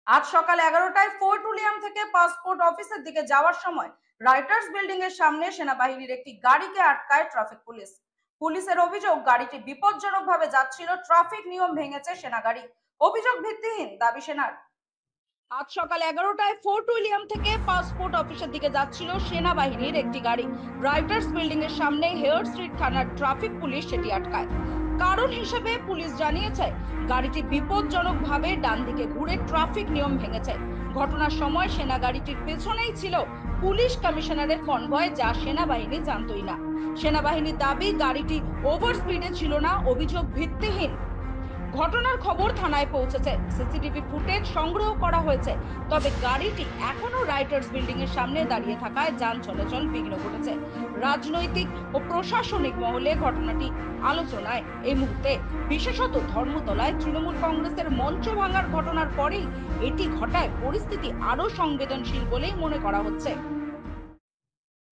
আজ সকাল 11টায় fort William থেকে পাসপোর্ট অফিসের দিকে যাওয়ার সময় রাইটার্স বিল্ডিং এর সামনে সেনাবাহিনীর একটি গাড়িকে আটকায় ট্রাফিক পুলিশ। পুলিশের অভিযোগ, গাড়িটি বিপজ্জনকভাবে যাচ্ছিল, ট্রাফিক নিয়ম ভেঙেছে সেনা গাড়ি। অভিযোগ ভিত্তিহীন, দাবি সেনার। আজ সকাল 11টায় ফোর্ট উইলিয়াম থেকে পাসপোর্ট অফিসের দিকে যাচ্ছিল সেনাবাহিনীর একটি গাড়ি। রাইটার্স বিল্ডিং এর সামনে হেয়ার স্ট্রিট থানার ট্রাফিক পুলিশ সেটি আটকায়। কারণ হিসেবে পুলিশ জানিয়েছে, গাড়িটি বিপজ্জনকভাবে ডান দিকে ঘুরে ট্রাফিক নিয়ম ভেঙেছে। ঘটনার সময় সেনা গাড়িটির পেছনেই ছিল পুলিশ কমিশনারের কনভয়, যা সেনাবাহিনী জানতই না। সেনাবাহিনীর দাবি, গাড়িটি ওভার স্পিডে ছিল না। অভিযোগ ভিত্তিহীন। ঘটনার খবর থানায় পৌঁছেছে, সিসিটিভি ফুটেজ সংগ্রহ করা হয়েছে। তবে গাড়িটি এখনো রাইটার্স বিল্ডিং এর সামনে দাঁড়িয়ে থাকায় যান চলাচল বিঘ্ন ঘটেছে। রাজনৈতিক ও প্রশাসনিক মহলে ঘটনাটি আলোচনায় এই মুহূর্তে, বিশেষত ধর্মতলায় তৃণমূল কংগ্রেসের মঞ্চ ভাঙার ঘটনার পরেই এটি ঘটায় পরিস্থিতি আরো সংবেদনশীল বলেই মনে করা হচ্ছে।